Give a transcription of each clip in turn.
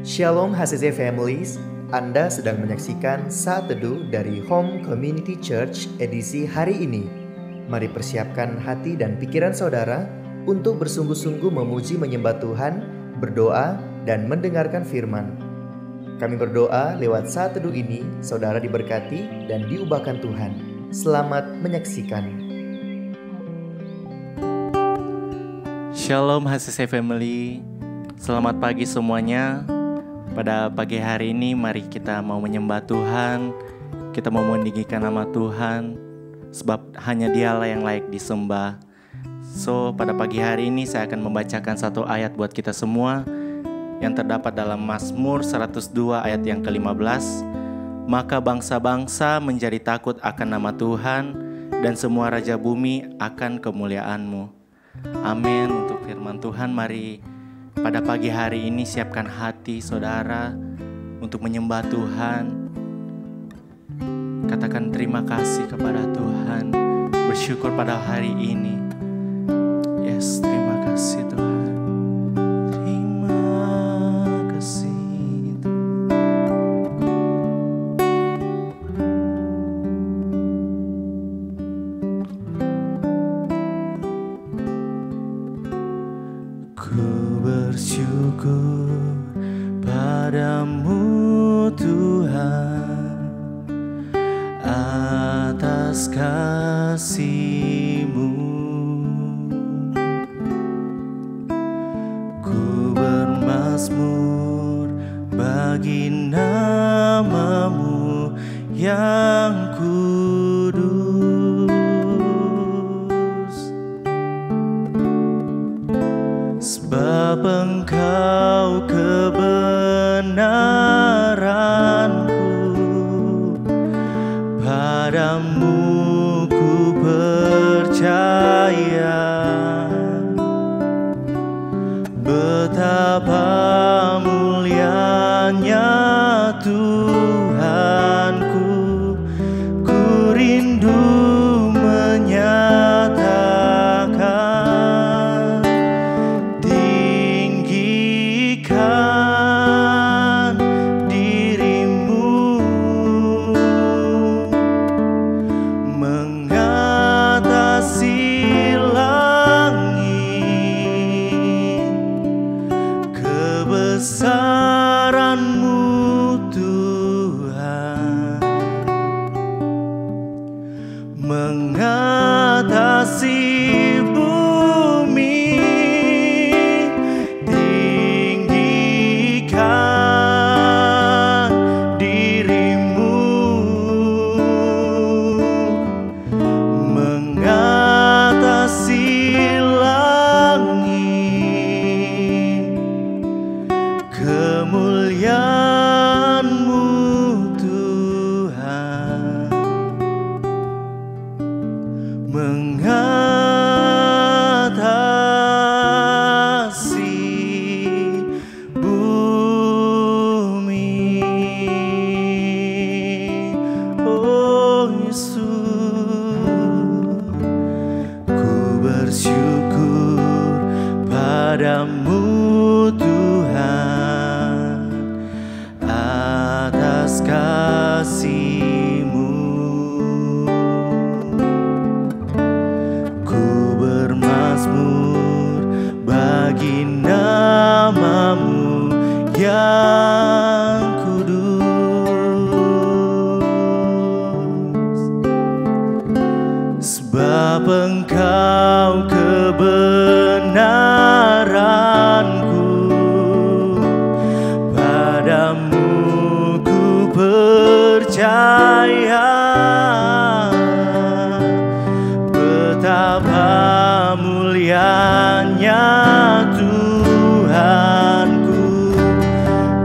Shalom HCC Families, Anda sedang menyaksikan Saat Teduh dari Home Community Church edisi hari ini. Mari persiapkan hati dan pikiran saudara untuk bersungguh-sungguh memuji menyembah Tuhan, berdoa, dan mendengarkan firman. Kami berdoa lewat Saat Teduh ini, saudara diberkati dan diubahkan Tuhan. Selamat menyaksikan. Shalom HCC Family, selamat pagi semuanya. Pada pagi hari ini mari kita mau menyembah Tuhan. Kita mau meninggikan nama Tuhan, sebab hanya Dialah yang layak disembah. So pada pagi hari ini saya akan membacakan satu ayat buat kita semua yang terdapat dalam Mazmur 102 ayat yang ke-15. Maka bangsa-bangsa menjadi takut akan nama Tuhan, dan semua raja bumi akan kemuliaan-Mu. Amin. Untuk firman Tuhan, mari pada pagi hari ini siapkan hati saudara untuk menyembah Tuhan. Katakan terima kasih kepada Tuhan, bersyukur pada hari ini. Yes, terima kasih Tuhan. Terima kasih bersyukur padamu Tuhan atas kasih-Mu. Ku bermazmur bagi nama-Mu yang kudus, sebab Engkau kebenaranku, padamu ku percaya. Betapa mulianya Tuhanku, ku rindu menyatakan diri-Mu, mengatasi langit, kebesaran-Mu Tuhan, mengatasi bumi, tinggikan diri-Mu, mengatasi langit, kemuliaan-Mu Tuhan, mengatasi bumi. Oh Yesus, ku bersyukur padamu Tuhan atas kasih-Mu. Ku bermazmur bagi nama-Mu yang kudus, sebab Engkau kebenaranku, padamu ku percaya. Betapa mulianya Tuhanku,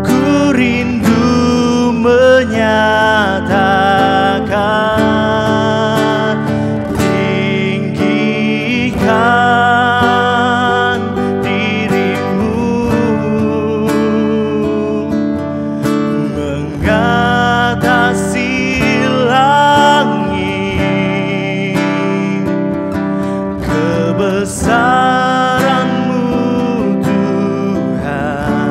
ku rindu menyatakan tinggikan diri-Mu, mengatasi langit, kebesaran-Mu Tuhan,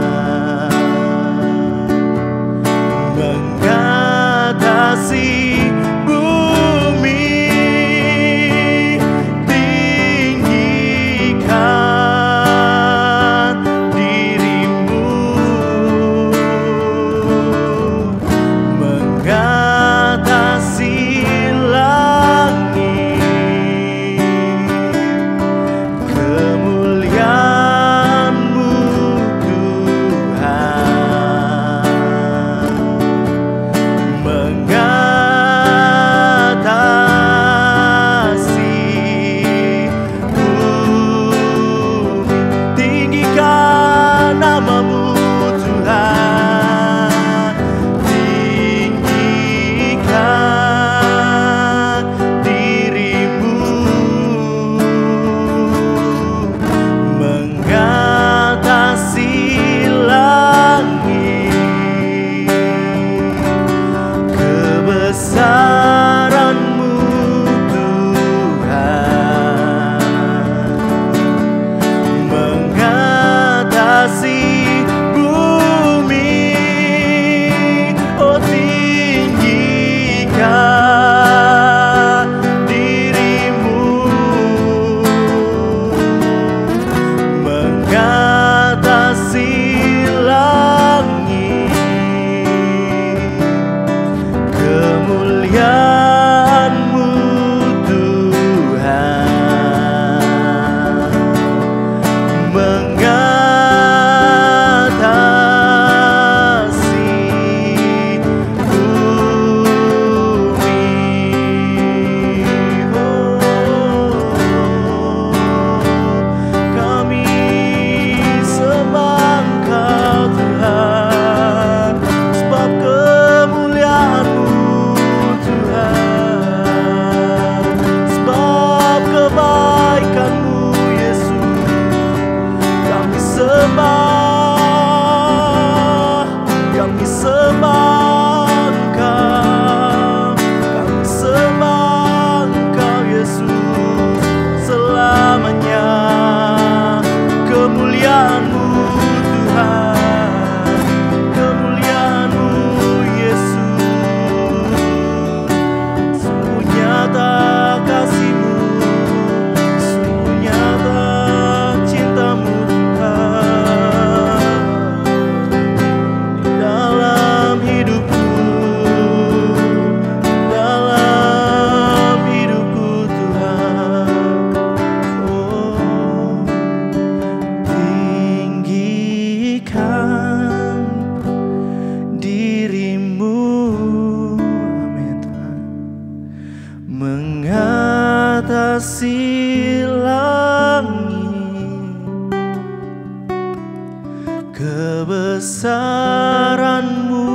kebesaran-Mu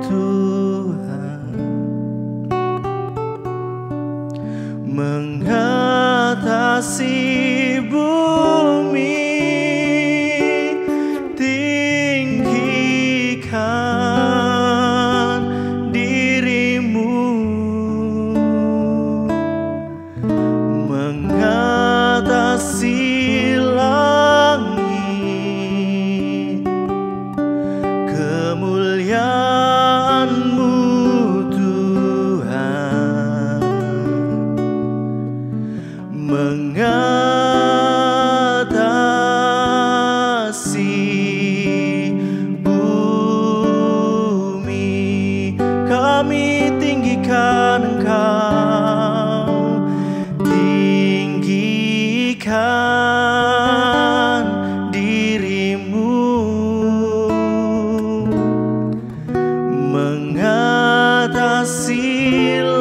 Tuhan, mengatasi bumi, tinggikan diri-Mu, mengatasi langit, kemuliaan-Mu Tuhan, mengatasi bumi. Kami tinggikan Engkau, tinggikan diri-Mu, mengatasi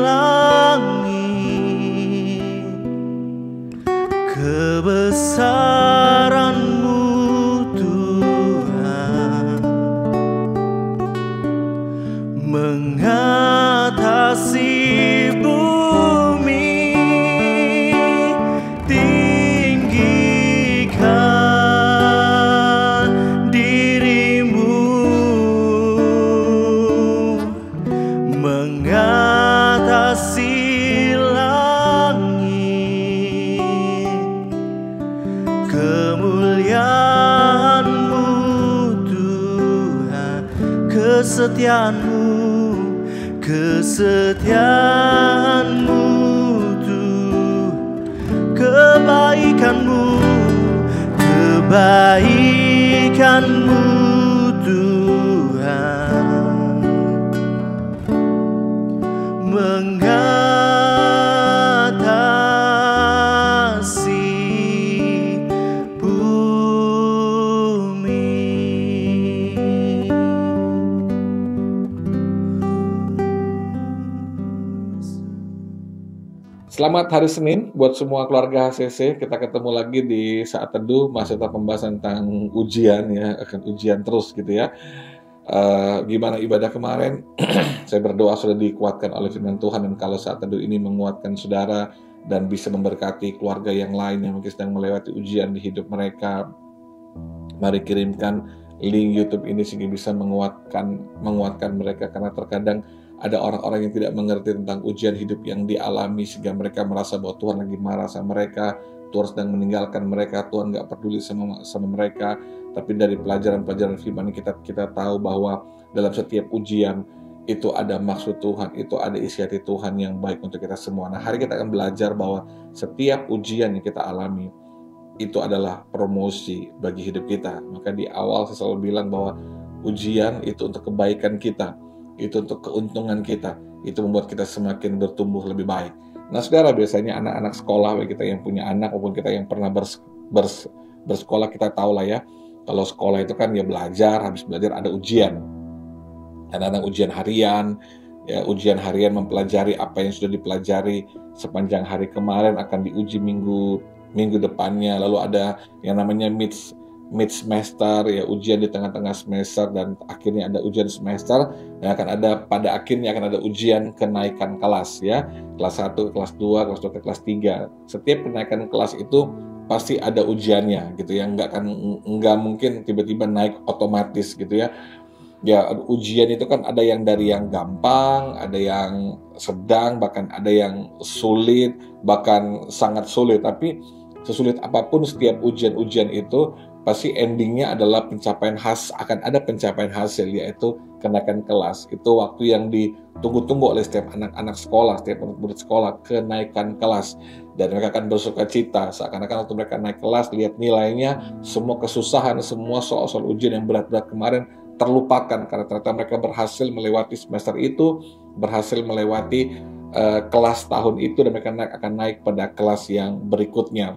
langit, kebesaran-Mu Tuhan, mengatasi bumi, tinggikan diri-Mu, mengatasi langit, kemuliaan-Mu Tuhan, kesetiaan-Mu, kesetiaan-Mu Tuhan, kebaikan-Mu, kebaikan-Mu Tuhan, mengatasi bumi. Selamat hari Senin buat semua keluarga HCC. Kita ketemu lagi di Saat Teduh, masih tetap pembahasan tentang ujian ya, akan ujian terus gitu ya. Gimana ibadah kemarin? Saya berdoa sudah dikuatkan oleh firman Tuhan, dan kalau Saat Teduh ini menguatkan saudara dan bisa memberkati keluarga yang lain yang mungkin sedang melewati ujian di hidup mereka, mari kirimkan link YouTube ini sehingga bisa menguatkan mereka, karena terkadang ada orang-orang yang tidak mengerti tentang ujian hidup yang dialami sehingga mereka merasa bahwa Tuhan lagi marah sama mereka, Tuhan sedang meninggalkan mereka, Tuhan nggak peduli sama mereka. Tapi dari pelajaran-pelajaran firman kita tahu bahwa dalam setiap ujian itu ada maksud Tuhan, itu ada isi hati Tuhan yang baik untuk kita semua. Nah, hari kita akan belajar bahwa setiap ujian yang kita alami itu adalah promosi bagi hidup kita. Maka di awal saya selalu bilang bahwa ujian itu untuk kebaikan kita, itu untuk keuntungan kita, itu membuat kita semakin bertumbuh lebih baik. Nah, saudara, biasanya anak-anak sekolah, baik kita yang punya anak maupun kita yang pernah bersekolah, kita tahu lah ya, kalau sekolah itu kan ya belajar, habis belajar ada ujian. Kadang-kadang ujian harian, ya ujian harian mempelajari apa yang sudah dipelajari sepanjang hari kemarin akan diuji minggu depannya. Lalu ada yang namanya mid semester, ya ujian di tengah-tengah semester, dan akhirnya ada ujian semester, dan akan ada pada akhirnya akan ada ujian kenaikan kelas ya, kelas 1 ke kelas 2, kelas 2 ke kelas 3. Setiap kenaikan kelas itu pasti ada ujiannya gitu ya, nggak mungkin tiba-tiba naik otomatis gitu ya. Ya, ujian itu kan ada yang dari yang gampang, ada yang sedang, bahkan ada yang sulit, bahkan sangat sulit. Tapi sesulit apapun setiap ujian-ujian itu pasti endingnya adalah akan ada pencapaian hasil, yaitu kenaikan kelas. Itu waktu yang ditunggu-tunggu oleh setiap anak-anak sekolah, setiap murid sekolah, kenaikan kelas. Dan mereka akan bersuka cita, seakan-akan waktu mereka naik kelas, lihat nilainya, semua kesusahan, semua soal-soal ujian yang berat-berat kemarin terlupakan, karena ternyata mereka berhasil melewati semester itu, berhasil melewati kelas tahun itu, dan mereka akan naik pada kelas yang berikutnya.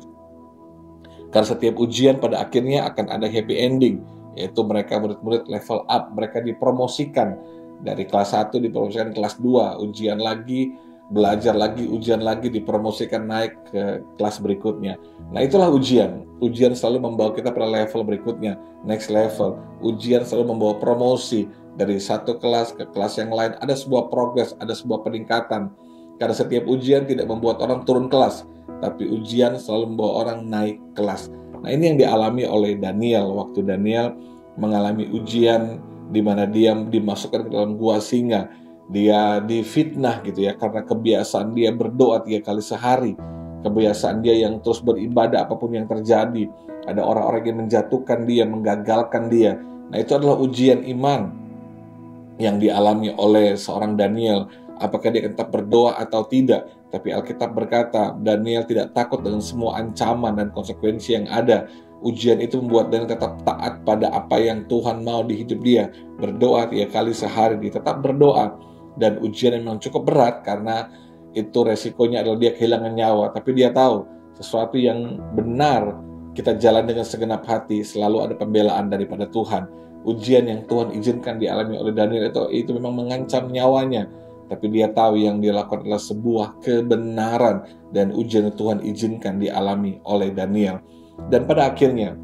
Karena setiap ujian pada akhirnya akan ada happy ending, yaitu mereka murid-murid level up, mereka dipromosikan dari kelas 1 dipromosikan ke kelas 2, ujian lagi, belajar lagi, ujian lagi, dipromosikan naik ke kelas berikutnya. Nah, itulah ujian. Ujian selalu membawa kita pada level berikutnya, next level. Ujian selalu membawa promosi dari satu kelas ke kelas yang lain. Ada sebuah progres, ada sebuah peningkatan. Karena setiap ujian tidak membuat orang turun kelas, tapi ujian selalu membawa orang naik kelas. Nah, ini yang dialami oleh Daniel waktu Daniel mengalami ujian di mana dia dimasukkan ke dalam gua singa. Dia difitnah gitu ya, karena kebiasaan dia berdoa 3 kali sehari, kebiasaan dia yang terus beribadah apapun yang terjadi. Ada orang-orang yang menjatuhkan dia, menggagalkan dia. Nah, itu adalah ujian iman yang dialami oleh seorang Daniel. Apakah dia tetap berdoa atau tidak? Tapi Alkitab berkata, Daniel tidak takut dengan semua ancaman dan konsekuensi yang ada. Ujian itu membuat Daniel tetap taat pada apa yang Tuhan mau di hidup dia. Berdoa 3 kali sehari, dia tetap berdoa. Dan ujian memang cukup berat karena itu resikonya adalah dia kehilangan nyawa. Tapi dia tahu sesuatu yang benar kita jalan dengan segenap hati, selalu ada pembelaan daripada Tuhan. Ujian yang Tuhan izinkan dialami oleh Daniel itu memang mengancam nyawanya. Tapi dia tahu yang dia lakukan adalah sebuah kebenaran. Dan ujian yang Tuhan izinkan dialami oleh Daniel. Dan pada akhirnya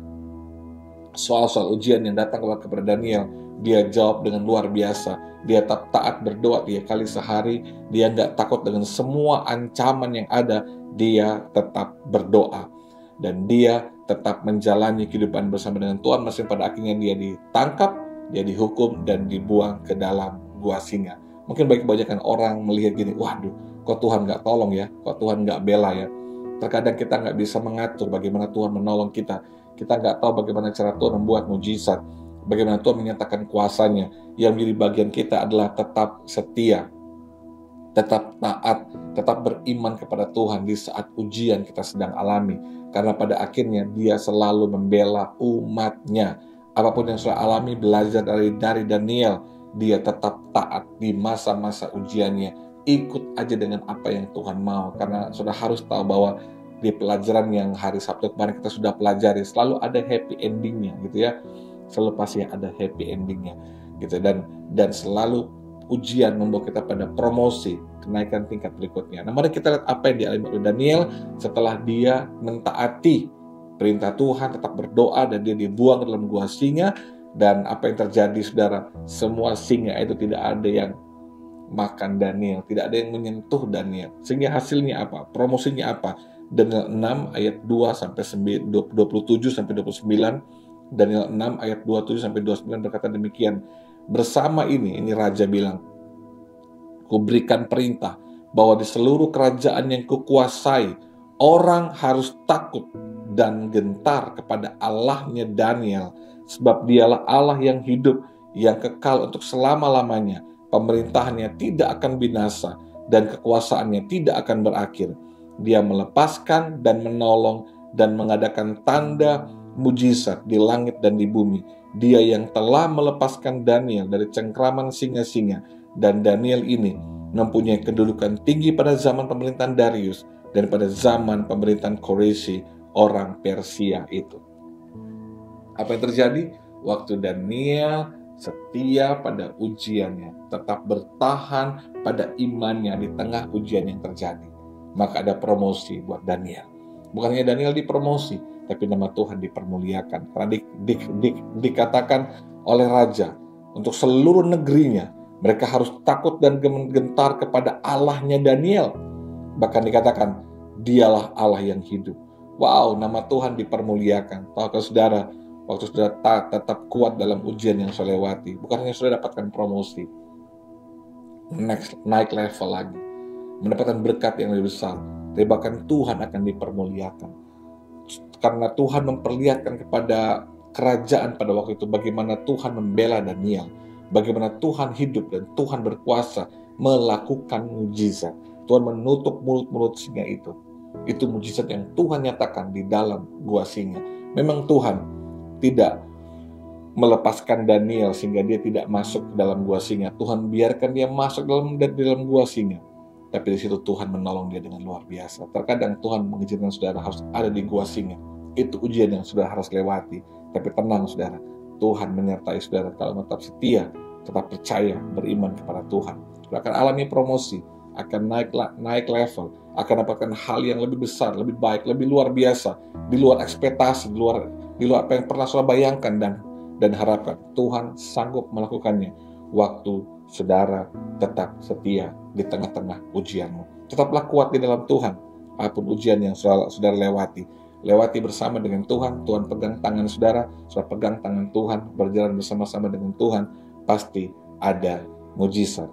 soal-soal ujian yang datang kepada Daniel, dia jawab dengan luar biasa. Dia tetap taat berdoa 3 kali sehari. Dia nggak takut dengan semua ancaman yang ada. Dia tetap berdoa. Dan dia tetap menjalani kehidupan bersama dengan Tuhan. Meski pada akhirnya dia ditangkap, dia dihukum, dan dibuang ke dalam gua singa. Mungkin bagi kebanyakan orang melihat gini, waduh, kok Tuhan nggak tolong ya? Kok Tuhan nggak bela ya? Terkadang kita nggak bisa mengatur bagaimana Tuhan menolong kita. Kita nggak tahu bagaimana cara Tuhan membuat mujizat. Bagaimana Tuhan menyatakan kuasanya. Yang menjadi bagian kita adalah tetap setia, tetap taat, tetap beriman kepada Tuhan di saat ujian kita sedang alami. Karena pada akhirnya dia selalu membela umatnya. Apapun yang sudah alami, belajar dari Daniel, dia tetap taat di masa-masa ujiannya. Ikut aja dengan apa yang Tuhan mau. Karena sudah harus tahu bahwa di pelajaran yang hari Sabtu kemarin kita sudah pelajari, selalu ada happy endingnya gitu ya. Selalu pasti ada happy endingnya gitu. Dan selalu ujian membawa kita pada promosi, kenaikan tingkat berikutnya. Nah, mari kita lihat apa yang dialami oleh Daniel setelah dia mentaati perintah Tuhan, tetap berdoa, dan dia dibuang ke dalam gua singa. Dan apa yang terjadi, saudara? Semua singa itu tidak ada yang makan Daniel, tidak ada yang menyentuh Daniel. Sehingga hasilnya apa? Promosinya apa? Daniel 6 ayat 2 sampai 27 sampai 29. Daniel 6 ayat 27 sampai 29 berkata demikian. Bersama ini raja bilang, kuberikan perintah bahwa di seluruh kerajaan yang kukuasai, orang harus takut dan gentar kepada Allahnya Daniel, sebab dialah Allah yang hidup, yang kekal untuk selama-lamanya. Pemerintahannya tidak akan binasa dan kekuasaannya tidak akan berakhir. Dia melepaskan dan menolong dan mengadakan tanda mujizat di langit dan di bumi. Dia yang telah melepaskan Daniel dari cengkraman singa-singa. Dan Daniel ini mempunyai kedudukan tinggi pada zaman pemerintahan Darius dan pada zaman pemerintahan Koreshi, orang Persia itu. Apa yang terjadi? Waktu Daniel setia pada ujiannya, tetap bertahan pada imannya di tengah ujian yang terjadi, maka ada promosi buat Daniel. Bukan hanya Daniel dipromosi, tapi nama Tuhan dipermuliakan. Karena dikatakan oleh raja untuk seluruh negerinya, mereka harus takut dan gentar kepada Allahnya Daniel. Bahkan dikatakan, dialah Allah yang hidup. Wow, nama Tuhan dipermuliakan. Tahukah saudara, waktu saudara tetap kuat dalam ujian yang saudara lewati, bukan hanya saudara dapatkan promosi, naik level lagi, mendapatkan berkat yang lebih besar, tapi bahkan Tuhan akan dipermuliakan. Karena Tuhan memperlihatkan kepada kerajaan pada waktu itu bagaimana Tuhan membela Daniel, bagaimana Tuhan hidup dan Tuhan berkuasa melakukan mujizat. Tuhan menutup mulut-mulut singa itu. Itu mujizat yang Tuhan nyatakan di dalam gua singa. Memang Tuhan tidak melepaskan Daniel sehingga dia tidak masuk ke dalam gua singa. Tuhan biarkan dia masuk dalam gua singa. Tapi di situ Tuhan menolong dia dengan luar biasa. Terkadang Tuhan mengizinkan saudara harus ada di gua singa. Itu ujian yang saudara harus lewati. Tapi tenang saudara, Tuhan menyertai saudara kalau tetap setia, tetap percaya, beriman kepada Tuhan. Saudara akan alami promosi, akan naik level, akan dapatkan hal yang lebih besar, lebih baik, lebih luar biasa, di luar ekspektasi, di luar apa yang pernah saudara bayangkan dan harapkan. Tuhan sanggup melakukannya waktu saudara tetap setia di tengah-tengah ujianmu. Tetaplah kuat di dalam Tuhan, apapun ujian yang saudara lewati bersama dengan Tuhan. Tuhan pegang tangan saudara pegang tangan Tuhan, berjalan bersama-sama dengan Tuhan, pasti ada mujizat.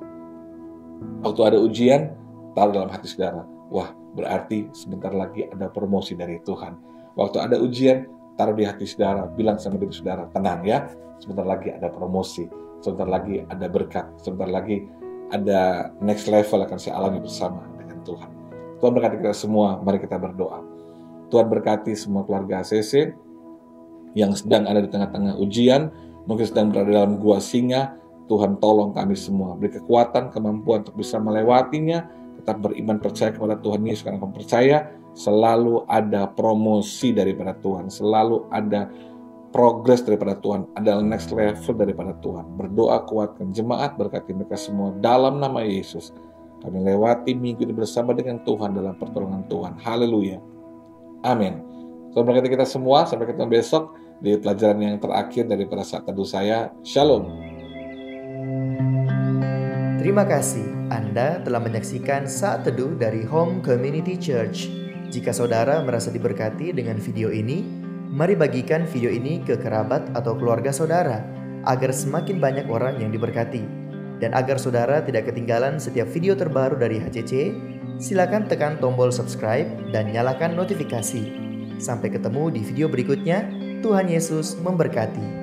Waktu ada ujian, taruh dalam hati saudara, wah berarti sebentar lagi ada promosi dari Tuhan. Waktu ada ujian, taruh di hati saudara, bilang sama diri saudara, tenang ya, sebentar lagi ada promosi, sebentar lagi ada berkat, sebentar lagi ada next level akan saya alami bersama dengan Tuhan. Tuhan berkati kita semua, mari kita berdoa. Tuhan berkati semua keluarga ACC yang sedang ada di tengah-tengah ujian, mungkin sedang berada dalam gua singa. Tuhan tolong kami semua, beri kekuatan, kemampuan untuk bisa melewatinya, tetap beriman percaya kepada Tuhan Yesus, karena kami percaya selalu ada promosi daripada Tuhan, selalu ada progres daripada Tuhan, ada next level daripada Tuhan. Berdoa kuatkan jemaat, berkati mereka semua dalam nama Yesus. Kami lewati minggu ini bersama dengan Tuhan dalam pertolongan Tuhan. Haleluya. Amin. Tuhan berkati kita semua. Sampai ketemu besok di pelajaran yang terakhir daripada saat teduh saya. Shalom. Terima kasih Anda telah menyaksikan Saat Teduh dari Home Community Church. Jika saudara merasa diberkati dengan video ini, mari bagikan video ini ke kerabat atau keluarga saudara, agar semakin banyak orang yang diberkati. Dan agar saudara tidak ketinggalan setiap video terbaru dari HCC, silakan tekan tombol subscribe dan nyalakan notifikasi. Sampai ketemu di video berikutnya. Tuhan Yesus memberkati.